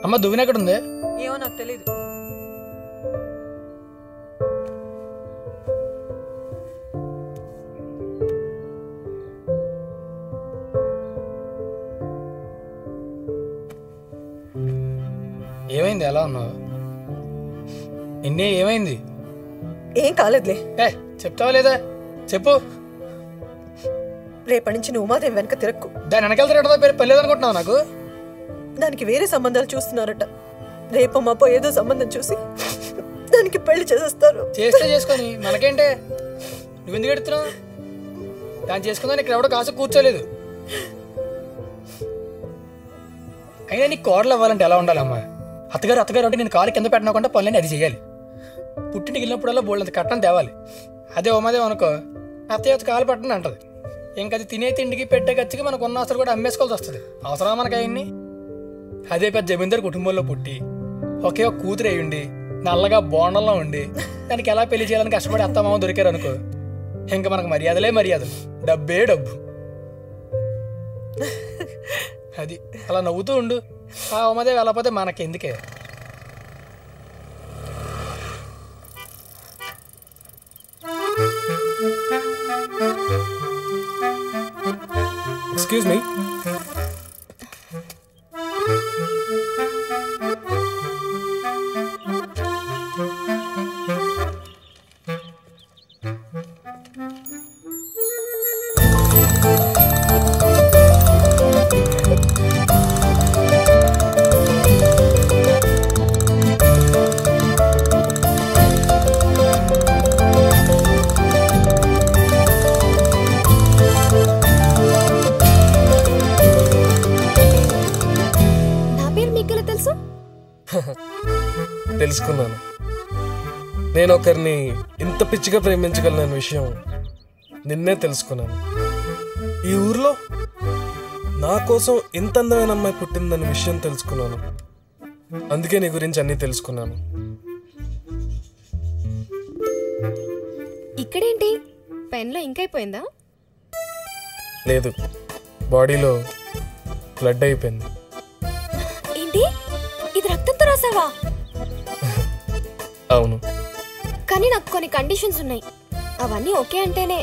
అమ్మ దువ్వెన ఎక్కడ ఉంది? ఏమో నాకు తెలీదు. ఏమైంది? ఎలా ఉన్నావు? నిన్నే ఏమైంది? ఏం కాలేదులే. చెప్తావా లేదా? చెప్పు. రేపటి నుంచి నువ్వు ఉమాదేవి వెనక తిరక్కు. దాని వెనకాల తిరగడం పేరు పెళ్ళేది అనుకుంటున్నావు? నాకు దానికి వేరే సంబంధాలు చూస్తున్నారట. రేపు మాపో ఏదో సంబంధం చూసి దానికి పెళ్లి చేసేస్తారు. చేస్తే చేసుకొని మనకేంటే? నువ్వెందుకు ఎడుతున్నావు? దాన్ని చేసుకుందా ఇక్కడ ఎవడో కాసు కూర్చోలేదు. అయినా నీకు కోడలు అవ్వాలంటే ఎలా ఉండాలమ్మా? అత్తగారు అంటే నేను కాలు కింద పెట్టనకుండా పనులని అది చేయాలి. పుట్టింటికి వెళ్ళినప్పుడల్లా బోల్డంత కట్టం తేవాలి. అదే ఉమాదేవి అనుకో, అత్తయ్య కాలు పట్టని అంటది. ఇంకది తినే తిండికి పెట్టే ఖర్చుకి మనకు ఉన్న ఆస్తులు కూడా అమ్మేసుకోవాల్సి వస్తుంది. అవసరమా మనకు అవన్నీ? అదే పెద్ద జమీందారు కుటుంబంలో పుట్టి ఒకే ఒక కూతురు అయ్యుండి నల్లగా బోండంలో ఉండి దానికి ఎలా పెళ్లి చేయాలని కష్టపడి అత్తమామ దొరికారు అనుకో, ఇంకా మనకు మర్యాదలే మర్యాదలు, డబ్బే డబ్బు. అది అలా నవ్వుతూ ఉండు. ఆ ఉమాదేవి వెళ్ళకపోతే మనకెందుకే? Excuse me. తెలుసుకున్నాను. నేను ఒకరిని ఇంత పిచ్చిగా ప్రేమించగలన విషయం నిన్నే తెలుసుకున్నాను. ఈ ఊర్లో నా కోసం ఇంత అందమైన అమ్మాయి పుట్టిందన్న విషయం తెలుసుకున్నాను. అందుకే నీ గురించి అన్నీ తెలుసుకున్నాను. ఇక్కడేంటి పెన్లో ఇంకైపోయిందా? లేదు, బాడీలో బ్లడ్ అయిపోయింది. ఏంటి, ఇది రక్తంతో రాసావా? అవును, కానీ నాకు కొన్ని కండిషన్స్ ఉన్నాయి. అవన్నీ ఓకే అంటేనే.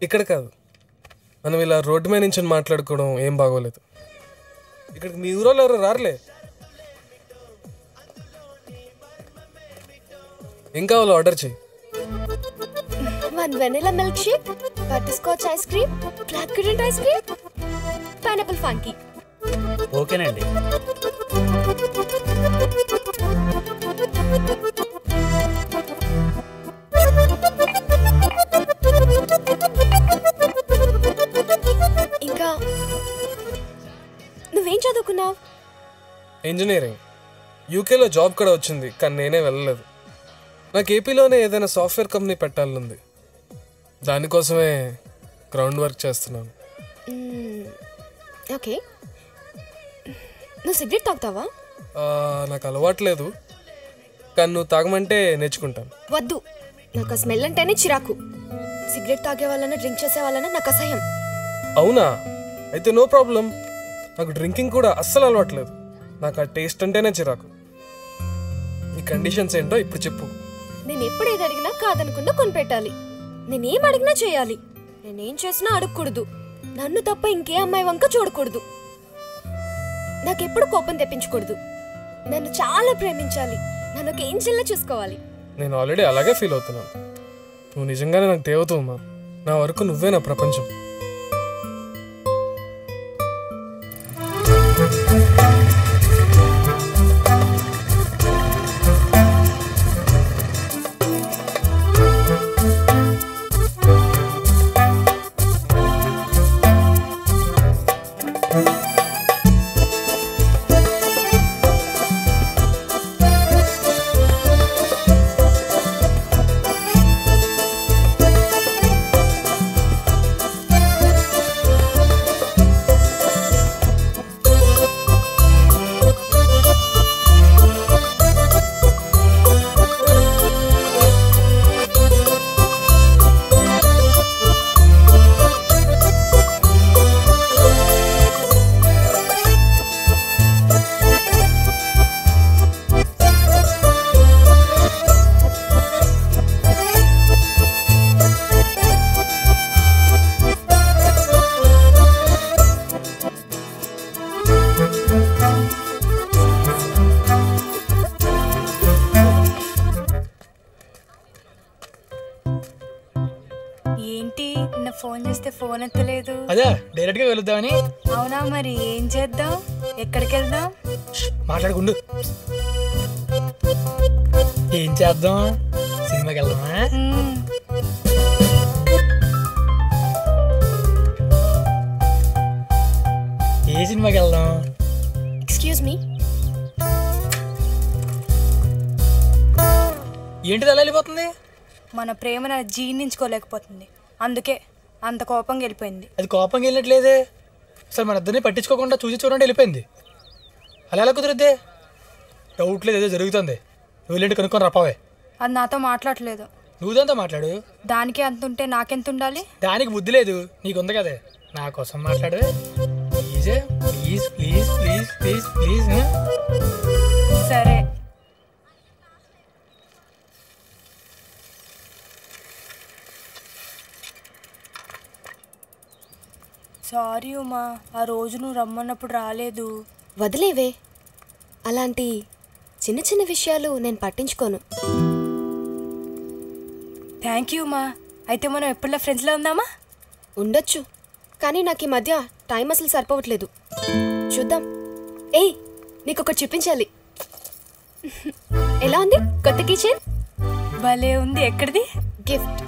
ఇక్కడ కాదు, మనం ఇలా రోడ్డు మీద నుంచి మాట్లాడుకోవడం ఏం బాగోలేదు. ఇక్కడికి మీ ఊరోళ్ళు ఎవరు రారులే. ఏం కావాలో ఆర్డర్ చెయ్యి. 1 vanilla milk shake, butter scotch ice cream, black currant ice cream, pineapple funky. ఓకేనండి. ఇంకా నువ్వేం చదువుకున్నావు? ఇంజనీరింగ్. యూకేలో జాబ్ కూడా వచ్చింది, కానీ నేనే వెళ్ళలేదు. నాకు ఏపీలోనే ఏదైనా సాఫ్ట్వేర్ కంపెనీ పెట్టాలనుంది. దానికోసమే గ్రౌండ్ వర్క్ చేస్తున్నాను. ఓకే, నువ్వు సిగరెట్ తాగుతావా? నాకు అలవాట్లేదు, కానీ నువ్వు తాగమంటే నేర్చుకుంటాను. వద్దు, నాకు ఆ స్మెల్ అంటేనే చిరాకు. సిగరెట్ తాగే వాళ్ళన డ్రింక్ చేసే వాళ్ళన నాకు అసహ్యం. అవునా? అయితే నో ప్రాబ్లం. నాకు డ్రింకింగ్ కూడా అస్సలు అలవాట్లేదు. నాకు ఆ టేస్ట్ అంటేనే చిరాకు. ఈ కండిషన్స్ ఏంటో ఇప్పుడు చెప్పు. నేను ఎప్పుడు ఏది అడిగినా కాదనకుండా కొనిపెట్టాలి. నేనేం అడిగినా చేయాలి. నేనేం చేసినా అడగకూడదు. నన్ను తప్ప ఇంకే అమ్మాయి వంక చూడకూడదు. నాకెప్పుడు కోపం తెప్పించకూడదు. నన్ను చాలా ప్రేమించాలి. నన్ను ఒక ఏంజెల్లా చూసుకోవాలి. నేను ఆల్రెడీ అలాగే ఫీల్ అవుతున్నాను. నువ్వు నిజంగానే నాకు దేవతమ్మా. నా వరకు నువ్వే నా ప్రపంచం. ఎత్తలేదు? అదే డైరెక్ట్ గా వెళుద్దామని. అవునా, మరి ఏం చేద్దాం? ఎక్కడికి వెళ్దాం? మాట్లాడుకుండు. ఏం చేద్దాం? సినిమాకి వెళ్దామా? ఏ సినిమాకి వెళ్దాం? Excuse me. ఏంటిది అలా వెళ్ళిపోతుంది? మన ప్రేమను జీర్ణించుకోలేకపోతుంది, అందుకే అంత కోపంగా వెళ్ళిపోయింది. అది కోపంగా వెళ్ళినట్లేదే. అసలు మన ఇద్దరిని పట్టించుకోకుండా చూసి చూడండి వెళ్ళిపోయింది. అలా ఎలా కుదురుద్దే? డౌట్ లేదు, ఏదో జరుగుతుంది. నువ్వు వెళ్ళండి కనుక్కొని రప్పావే. అది నాతో మాట్లాడలేదు. నువ్వు దాంతో మాట్లాడు. దానికి అంత ఉంటే నాకెంత ఉండాలి? దానికి బుద్ధి లేదు, నీకుంది కదే. నా కోసం మాట్లాడవే ప్లీజే. Please please please please please. సరే. సారీ ఉమా, ఆ రోజు నువ్వు రమ్మన్నప్పుడు రాలేదు. వదిలేవే, అలాంటి చిన్న చిన్న విషయాలు నేను పట్టించుకోను. Thank you Uma. అయితే మనం ఎప్పుడులా ఫ్రెండ్స్లో ఉందామా? ఉండొచ్చు, కానీ నాకు ఈ మధ్య టైం అసలు సరిపోవట్లేదు. చూద్దాం. ఏయ్, నీకు ఒకటి చూపించాలి. ఎలా ఉంది కొత్త కిచెన్? భలే ఉంది. ఎక్కడిది? గిఫ్ట్.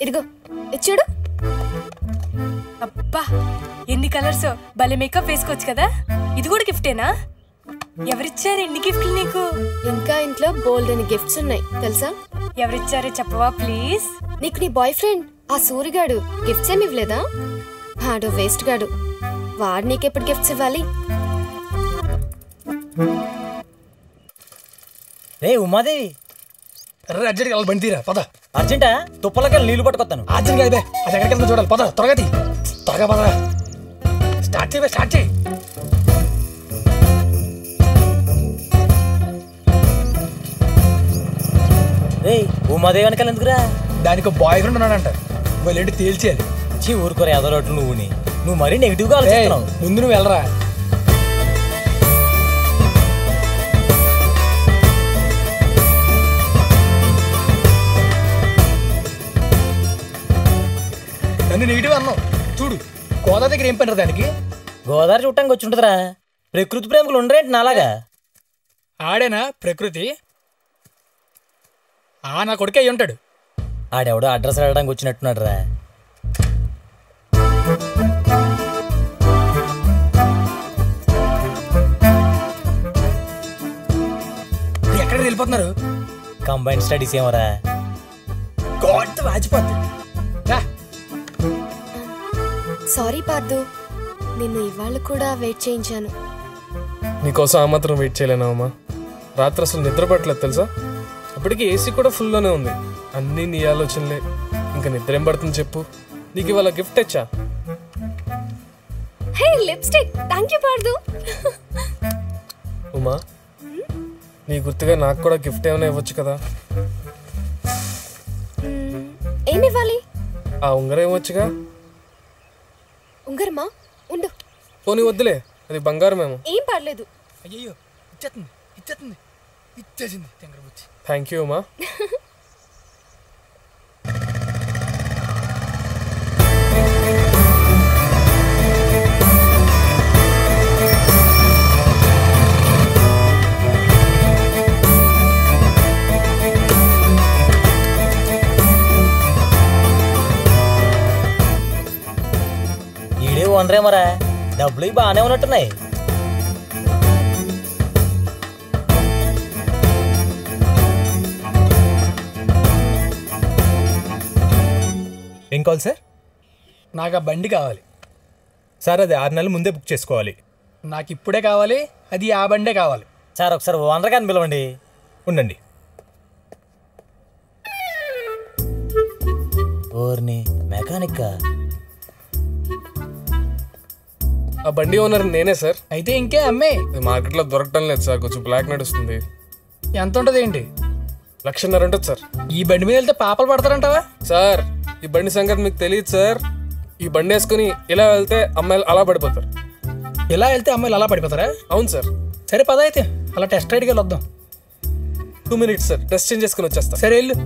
ఇదిగో ఇచ్చాడు. అబ్బా, ఎన్ని కలర్స్! భలే మేకప్ వేసుకోవచ్చు కదా. ఇది కూడా గిఫ్టేనా? ఎవరిచ్చారు ఎన్ని గిఫ్ట్లు నీకు? ఇంకా ఇంట్లో బోల్డ్ అని గిఫ్ట్స్ ఉన్నాయి తెలుసా? ఎవరిచ్చారో చెప్పవా ప్లీజ్? నీకు నీ బాయ్ ఫ్రెండ్ ఆ సూరిగాడు గిఫ్ట్స్ ఏమి ఇవ్వలేదా? వాడు వేస్ట్ గాడు. వాడు నీకెప్పుడు గిఫ్ట్స్ ఇవ్వాలి? రే ఉమాదేవి, అర్జెంట్గా వెళ్ళాలి, బండి తీరా పద. అర్జెంటా? తుప్పలకి నీళ్లు పట్టుకొస్తాను. అర్జెంట్గా అయితే అది ఎక్కడికి వెళ్తా చూడాలి. పద త్వరగా తీ, త్వరగా పద. స్టార్ట్ చేయి, స్టార్ట్ చేయి. రే ఉమాదేవి వెనకాల ఎందుకురా? దానికి బాయ్ ఫ్రెండ్ ఉన్నాడంట, వెళ్ళి తేల్చేయాలి. చీ ఊరుకోరే ఎదరోట్లు నువ్వు మరీ నెగిటివ్ గా ఆలోచిస్తున్నావు. ముందు నువ్వు వెళ్ళరా. నన్ను నెగిటివ్ అన్నావు చూడు. గోదావరి దగ్గర ఏం పని దానికి? గోదావరి చూడటానికి వచ్చి ఉంటుందిరా. ప్రకృతి ప్రేమికులు ఉండరేంటి నాలాగా? ఆడేనా ప్రకృతి? నా కొడుకే అయ్యి ఉంటాడు. ఆడెవడో అడ్రస్ అడగడానికి వచ్చినట్టున్నాడు రా. ఎక్కడికి వెళ్ళిపోతున్నారు? కంబైన్ స్టడీస్ ఏమరా? గోడ వాచిపోద్ది. సారీ పార్దు, నిన్ను ఇవాళ కూడా వెయిట్ చేయించాను. నీకోసం ఆ మాత్రం వెయిట్ చేయలేనా అమ్మా? రాత్రి అసలు నిద్ర పట్టలేదు తెలుసా? అప్పటికి ఏసీ కూడా ఫుల్లోనే ఉంది. అన్నీ నీ ఆలోచనలే. ఇంకా నిద్ర ఏం పడుతుంది చెప్పు? నీకు ఇవాళ గిఫ్ట్ తెచ్చా. Hey lipstick. Thank you Pardhu. Uma, నీ గుర్తుగా నాకు కూడా గిఫ్ట్ ఏమైనా ఇవ్వచ్చు కదా? ఏమి ఇవ్వాలి? ఆ ఉంగరం ఇవ్వచ్చుగా. ఉంగరమా? ఉండు. పోనీ వద్దులే, అది బంగారమేమో. ఏం పర్లేదు. అయ్యో ఇచ్చేస్తుంది ఇచ్చేస్తుంది ఇచ్చేసింది. Thank you Uma. ఈడే ఓనరేమరా? డబ్బులు బాగానే ఉన్నట్టున్నాయి. ఏం కావాలి సార్? నాకు ఆ బండి కావాలి సార్. అది 6 నెలల ముందే బుక్ చేసుకోవాలి. నాకు ఇప్పుడే కావాలి, అది ఆ బండే కావాలి. సార్ ఒకసారి ఓనర్ గారిని పిలవండి. ఉండండి. ఓర్ని మెకానిక్. ఆ బండి ఓనర్ నేనే సార్. అయితే ఇంకే అమ్మే. మార్కెట్లో దొరకటం లేదు సార్, కొంచెం బ్లాక్ నడుస్తుంది. ఎంత ఉంటుంది ఏంటి? 1,50,000 ఉంటుంది సార్. ఈ బండి మీద వెళ్తే పాపలు పడతారంటావా? సార్ ఈ బండి సంగతి మీకు తెలియదు సార్. ఈ బండి వేసుకుని ఇలా వెళ్తే అమ్మాయిలు అలా పడిపోతారు. ఇలా వెళ్తే అమ్మాయిలు అలా పడిపోతారా? అవును సార్. సరే పద అయితే అలా టెస్ట్ రైడ్కి వెళ్ళొద్దాం. 2 minutes సార్, డ్రెస్ చేంజ్ చేసుకుని వచ్చేస్తా. సరే వెళ్ళు.